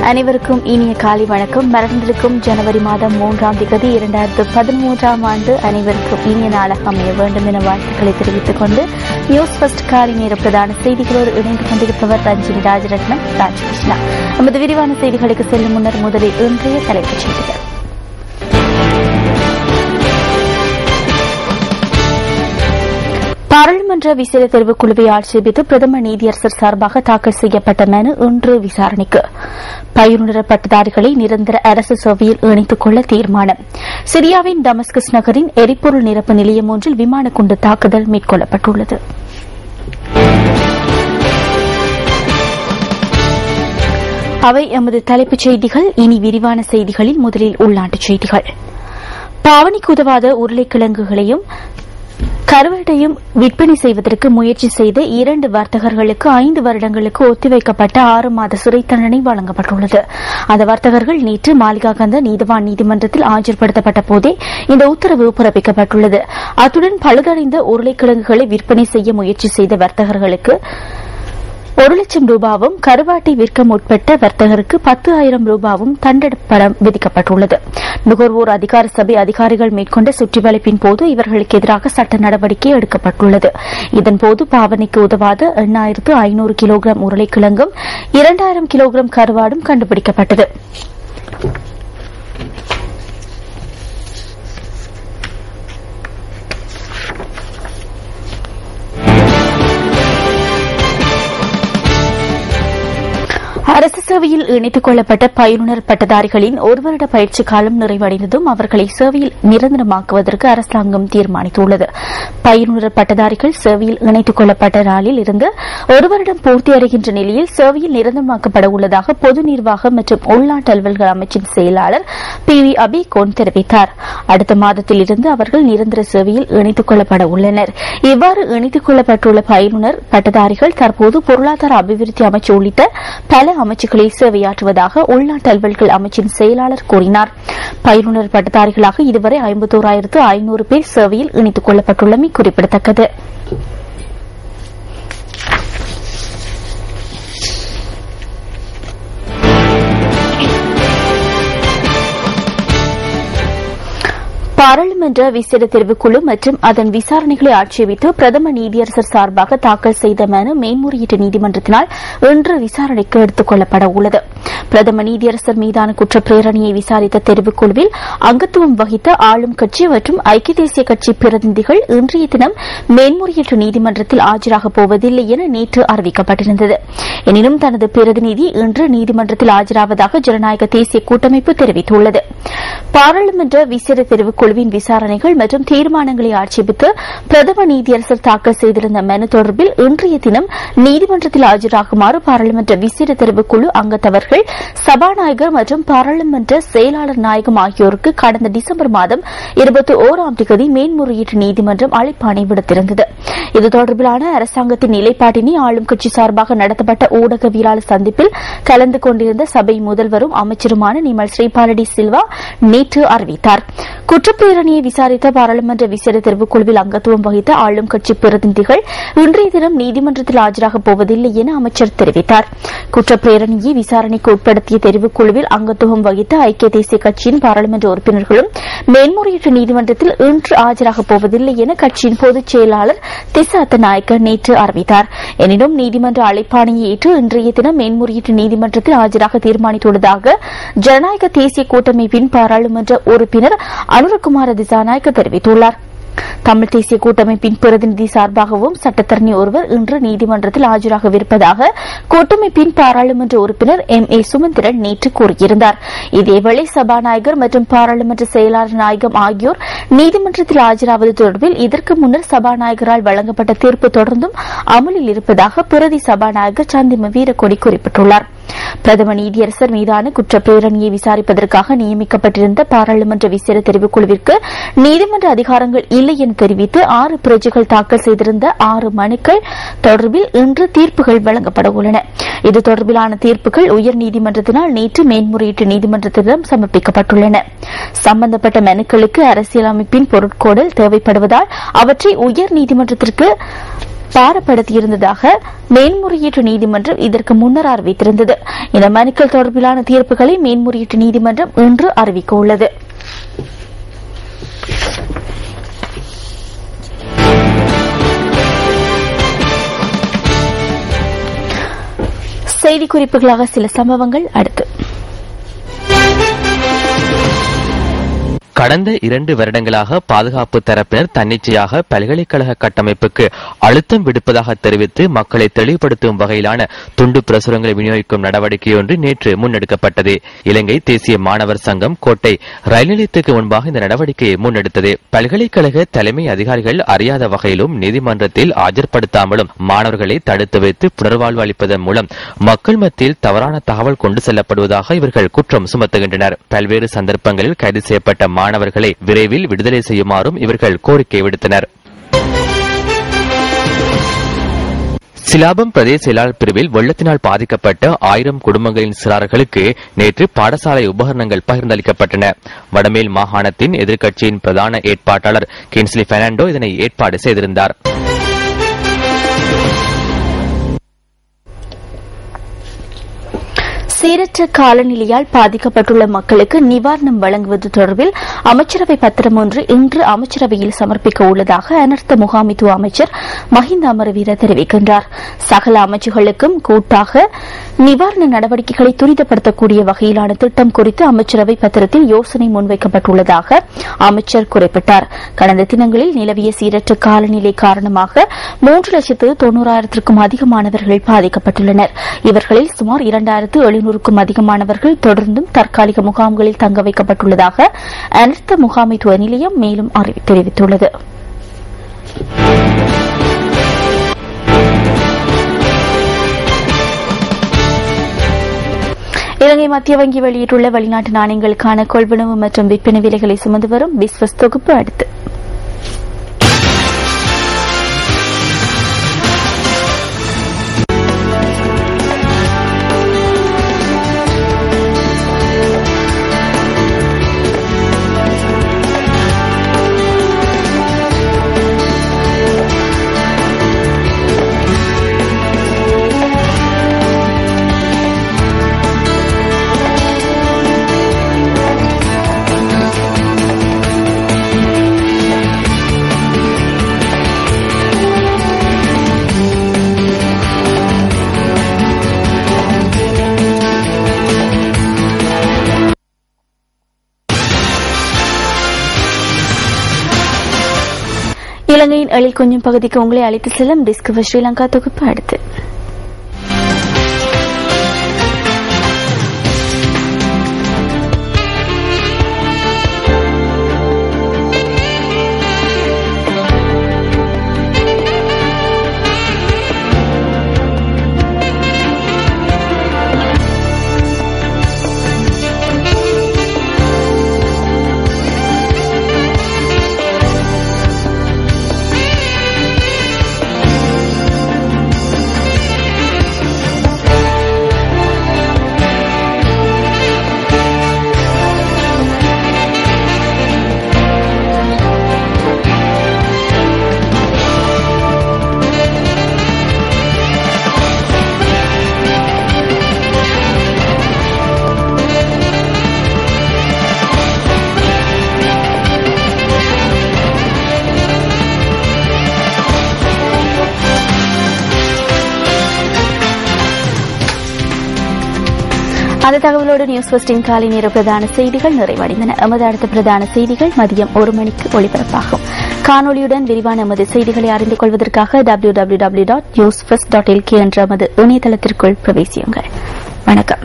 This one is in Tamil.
அனைவருக்கும் இனிய காலை வணக்கம். மறந்திருக்கும் ஜனவரி மாதம் 3ஆம் தேதி 2013ஆம் ஆண்டு அனைவருக்கும் இனிய நாளாக அமைய வேண்டும் என வாழ்த்துக்களை தெரிவித்துக் கொண்டு நியூஸ் ஃபர்ஸ்ட் காலை நேர பிரதான செய்திகளோடு இணைந்து கொண்டிருப்பவர் ரஞ்சினி ராஜரத்னம் ராஜகிருஷ்ணா. நமது விரிவான செய்திகளுக்கு செல்லும் முன்னர் முதலில் இன்றைய தலைப்புச் செய்திகள். பாராளுமன்ற விசேட தெரிவுக்குழுவை ஆட்சேபித்து பிரதமர் நீதியரசர் சார்பாக தாக்கல் செய்யப்பட்ட மனு இன்று விசாரணைக்கு. பயிலுனர் பட்டதாரிகளை நிரந்தர அரசு சேவையில் இணைத்துக் கொள்ள தீர்மானம். சிரியாவின் டமஸ்கஸ் நகரின் எரிபொருள் நிரப்பு நிலையம் ஒன்றில் விமான குண்டு தாக்குதல் மேற்கொள்ளப்பட்டுள்ளது. அவை எமது தலைப்புச் செய்திகள். இனி விரிவான செய்திகளில் முதலில் உள்நாட்டுச் செய்திகள். பாவனைக்கு உதவாத உருளைக்கிழங்குகளையும் கருவாட்டையும் விற்பனை செய்வதற்கு முயற்சி செய்த 2 வர்த்தகர்களுக்கு 5 வருடங்களுக்கு ஒத்திவைக்கப்பட்ட 6 மாத சிறை தண்டனை வழங்கப்பட்டுள்ளது. அந்த வர்த்தகர்கள் நேற்று மாளிகாகந்த நீதவான் நீதிமன்றத்தில் ஆஜர்படுத்தப்பட்ட போதே இந்த உத்தரவு பிறப்பிக்கப்பட்டுள்ளது. அத்துடன் பழுதடைந்த உருளைக்கிழங்குகளை விற்பனை செய்ய முயற்சி செய்த வர்த்தகர்களுக்கு 1 லட்சம் ரூபாவும், கருவாட்டை விற்க முற்பட்ட வர்த்தகருக்கு 10,000 ரூபாவும் தண்டனை விதிக்கப்பட்டுள்ளது. நுகர்வோர் அதிகார சபை அதிகாரிகள் மேற்கொண்ட சுற்றிவளைப்பின் போது இவர்களுக்கு எதிராக சட்ட நடவடிக்கை எடுக்கப்பட்டுள்ளது. இதன்போது பாவனைக்கு உதவாத 8,500 கிலோகிராம் உருளைக்கிழங்கும் 2,000 கிலோகிராம் கருவாடும் கண்டுபிடிக்கப்பட்டது. அரசு சேவையில் இணைத்துக் கொள்ளப்பட்ட பயிலுனர் பட்டதாரிகளின் 1 வருட பயிற்சி காலம் நிறைவடைந்ததும் அவர்களை சேவையில் நிரந்தரமாக்குவதற்கு அரசாங்கம் தீர்மானித்துள்ளது. பயிலுனர் பட்டதாரிகள் சேவையில் இணைத்துக் கொள்ளப்பட்ட நாளில் இருந்து 1 வருடம் பூர்த்தியடைகின்ற நிலையில் சேவையில் நிரந்தரமாக்கப்பட உள்ளதாக பொது நிர்வாகம் மற்றும் உள்நாட்டு அலுவல்கள் அமைச்சின் செயலாளர் PV அபிகோன் தெரிவித்தார். அடுத்த மாதத்தில் இருந்து அவர்கள் நிரந்தர சேவையில் இணைத்துக் கொள்ளப்பட உள்ளனர். இவ்வாறு இணைத்துக் கொள்ளப்பட்டுள்ள பயிலுனர் பட்டதாரிகள் தற்போது பொருளாதார அபிவிருத்தி அமைச்சு உள்ளிட்ட பல அமைச்சுகளில் சேவையாற்றுவதாக உள்நாட்டு அலுவல்கள் அமைச்சின் செயலாளர் கூறினார். பயிலுனர் பட்டதாரிகளாக இதுவரை 51,500 பேர் சேவையில் இணைத்துக் கொள்ளப்பட்டுள்ளமை குறிப்பிடத்தக்கது. பாராளுமன்ற விசேட தெரிவுக்குழு மற்றும் அதன் விசாரணைகளை ஆட்சேபித்து பிரதமர் நீதியரசர் சார்பாக தாக்கல் செய்த மனு மேன்முறையீட்டு நீதிமன்றத்தினால் இன்று விசாரணைக்கு எடுத்துக் கொள்ளப்பட உள்ளது. பிரதமர் நீதியரசர் மீதான குற்ற பிரேரணையை விசாரித்த தெரிவுக்குழுவில் அங்கத்துவம் வகித்த ஆளும் கட்சி மற்றும் ஐக்கிய தேசிய கட்சி பிரதிநிதிகள் இன்றைய தினம் மேன்முறையீட்டு நீதிமன்றத்தில் ஆஜராகப் போவதில்லை என நேற்று அறிவிக்கப்பட்டிருந்தது. எனினும் தனது பிரதிநிதி இன்று நீதிமன்றத்தில் ஆஜராவதாக ஜனநாயக தேசிய கூட்டமைப்பு தெரிவித்துள்ளது. பாராளுமன்ற விசேட தெரிவுக்குழுவின் விசாரணைகள் மற்றும் தீர்மானங்களை ஆட்சேபித்து பிரதமர் நீதியரசர் தாக்கல் செய்திருந்த மனு தொடர்பில் இன்றைய தினம் நீதிமன்றத்தில் ஆஜராகுமாறு பாராளுமன்ற விசேட தெரிவுக்குழு அங்கத்தவர்கள் சபாநாயகர் மற்றும் பாராளுமன்ற செயலாளர் நாயகம் ஆகியோருக்கு கடந்த டிசம்பர் மாதம் 21ஆம் தேதி மேன்முறையீட்டு நீதிமன்றம் அழைப்பாணை விடுத்திருந்தது. இது தொடர்பிலான அரசாங்கத்தின் நிலைப்பாட்டினை ஆளும் கட்சி சார்பாக நடத்தப்பட்ட ஊடகவியலாளர் சந்திப்பில் கலந்து கொண்டிருந்த சபை முதல்வரும் அமைச்சருமான நிமல் ஸ்ரீபாலடி சில்வா நேற்று அறிவித்தார். குற்றப்பேரணியை விசாரித்த பாராளுமன்ற விசேட தெரிவுக்குழுவில் அங்கத்துவம் வகித்த ஆளும் கட்சி பிரதிநிதிகள் இன்றைய தினம் நீதிமன்றத்தில் ஆஜராகப் போவதில்லை என அமைச்சர் தெரிவித்தார். குற்றப்பேரணியை விசாரணைக்கு உட்படுத்திய தெரிவுக்குழுவில் அங்கத்துவம் வகித்த ஐக்கிய தேசிய கட்சியின் பாராளுமன்ற உறுப்பினர்களும் மேன்முறையீட்டு நீதிமன்றத்தில் இன்று ஆஜராகப் போவதில்லை என கட்சியின் பொதுச் செயலாளர் திசாத்த நாயக்க நேற்று அறிவித்தார். எனினும் நீதிமன்ற அழைப்பாணையை ஏற்று இன்றைய தினம் மேன்முறையீட்டு நீதிமன்றத்தில் ஆஜராக தீர்மானித்துள்ளதாக ஜனநாயக தேசிய கூட்டமைப்பின் பாராளுமன்ற உறுப்பினர் அனுரகுமார திசாநாயக்க தெரிவித்துள்ளார். தமிழ் தேசிய கூட்டமைப்பின் பிரதிநிதி சார்பாகவும் சட்டத்தரணி ஒருவர் இன்று நீதிமன்றத்தில் ஆஜராகவிருப்பதாக கூட்டமைப்பின் பாராளுமன்ற உறுப்பினர் MA சுமந்திரன் நேற்று கூறியிருந்தார். இதேவேளை சபாநாயகர் மற்றும் பாராளுமன்ற செயலாளர் நாயகம் ஆகியோர் நீதிமன்றத்தில் ஆஜராவது தொடர்பில் இதற்கு முன்னர் சபாநாயகரால் வழங்கப்பட்ட தீர்ப்பு தொடர்ந்தும் அமலில் இருப்பதாக பிரதி சபாநாயகர் சந்திம வீரக்கொடி குறிப்பிட்டுள்ளார். பிரதமர் நீதியரசர் மீதான குற்றப்பேரணியை விசாரிப்பதற்காக நியமிக்கப்பட்டிருந்த பாராளுமன்ற விசேட தெரிவுக்குழுவிற்கு நீதிமன்ற அதிகாரங்கள் இல்லை என தெரிவித்து 6 பிரஜைகள் தாக்கல் செய்திருந்த 6 மனுக்கள் தொடர்பில் இன்று தீர்ப்புகள் வழங்கப்பட உள்ளன. இது தொடர்பிலான தீர்ப்புகள் உயர்நீதிமன்றத்தினால் நேற்று மேன்முறையீட்டு நீதிமன்றத்திடம் சமர்ப்பிக்கப்பட்டுள்ளன. சம்பந்தப்பட்ட மனுக்களுக்கு அரசியலமைப்பின் பொருட்கோடல் தேவைப்படுவதால் அவற்றை உயர்நீதிமன்றத்திற்கு பாரப்படுத்தியிருந்ததாக மேன்முறையீட்டு நீதிமன்றம் இதற்கு முன்னர் அறிவித்திருந்தது. இந்த மனுக்கள் தொடர்பிலான தீர்ப்புகளை மேன்முறையீட்டு நீதிமன்றம் இன்று அறிவிக்க உள்ளது. செய்திக்குறிப்புகளாக சில சம்பவங்கள் அடுத்து. கடந்த 2 வருடங்களாக பாதுகாப்பு தரப்பினர் தன்னிச்சையாக பல்கலைக்கழக கட்டமைப்புக்கு அழுத்தம் விடுப்பதாக தெரிவித்து மக்களை தெளிவுபடுத்தும் வகையிலான துண்டு பிரசுரங்களை விநியோகிக்கும் நடவடிக்கை ஒன்று நேற்று முன்னெடுக்கப்பட்டது. இலங்கை தேசிய மாணவர் சங்கம் கோட்டை ரயில் நிலையத்துக்கு முன்பாக இந்த நடவடிக்கையை முன்னெடுத்தது. பல்கலைக்கழக தலைமை அதிகாரிகள் அறியாத வகையிலும் நீதிமன்றத்தில் ஆஜர்படுத்தாமலும் மாணவர்களை தடுத்து வைத்து புனர்வாழ்வு அளிப்பதன் மூலம் மக்கள் மத்தியில் தவறான தகவல் கொண்டு செல்லப்படுவதாக இவர்கள் குற்றம் சுமத்துகின்றனர். பல்வேறு சந்தர்ப்பங்களில் கைது செய்யப்பட்ட மாணவர்களை விரைவில் விடுதலை செய்யுமாறும் இவர்கள் கோரிக்கை விடுத்தனர். சிலாபம் பிரதேச செயலாளர் பிரிவில் வெள்ளத்தினால் பாதிக்கப்பட்ட 1000 குடும்பங்களின் சிறார்களுக்கு நேற்று பாடசாலை உபகரணங்கள் பகிர்ந்தளிக்கப்பட்டன. வடமேல் மாகாணத்தின் எதிர்க்கட்சியின் பிரதான ஏற்பாட்டாளர் கின்ஸ்லி பெர்னாண்டோ இதனை ஏற்பாடு செய்திருந்தார். சீரற்ற காலநிலையால் பாதிக்கப்பட்டுள்ள மக்களுக்கு நிவாரணம் வழங்குவது தொடர்பில் அமைச்சரவை பத்திரம் ஒன்று இன்று அமைச்சரவையில் சமர்ப்பிக்க உள்ளதாக அனர்த்த முகாமைத்துவ அமைச்சர் மஹிந்த அமரவீர தெரிவிக்கின்றார். சகல அமைச்சுகளுக்கும் கூட்டாக நிவாரண நடவடிக்கைகளை துரிதப்படுத்தக்கூடிய வகையிலான திட்டம் குறித்து அமைச்சரவை பத்திரத்தில் யோசனை முன்வைக்கப்பட்டுள்ளதாக அமைச்சர் குறிப்பிட்டார். கடந்த தினங்களில் நிலவிய சீரற்ற காலநிலை காரணமாக 3,90,000க்கும் அதிகமானவர்கள் பாதிக்கப்பட்டுள்ளனர். இவர்களில் சுமார் 2,700க்கும் அதிகமானவர்கள் தொடர்ந்தும் தற்காலிக முகாம்களில் தங்க வைக்கப்பட்டுள்ளதாக அனர்த்த முகாமைத்துவ நிலையம் மேலும் தெரிவித்துள்ளது. இலங்கை மத்திய வங்கி வெளியிட்டுள்ள வெளிநாட்டு நாணயங்களுக்கான கொள்வனவு மற்றும் விற்பனை விலைகளை சுமந்து வரும் பிஸ்வஸ் தொகுப்பு அடுத்து. இலங்கையின் எழில் கொஞ்சம் பகுதிக்கு உங்களை அழைத்து செல்லும் டிஸ்கவர் ஸ்ரீலங்கா தொகுப்பு அடுத்து. அந்த தகவலோடு நியூஸ் ஃபர்ஸ்டின் காலை நேர பிரதான செய்திகள் நிறைவடைந்தன. எமது அடுத்த பிரதான செய்திகள் மதியம் 1 மணிக்கு ஒளிபரப்பாகும். காணொலியுடன் விரிவான எமது செய்திகளை அறிந்து கொள்வதற்காக www.newsfirst.lk என்ற எமது இணையதளத்திற்குள் பிரவேசியுங்கள். வணக்கம்.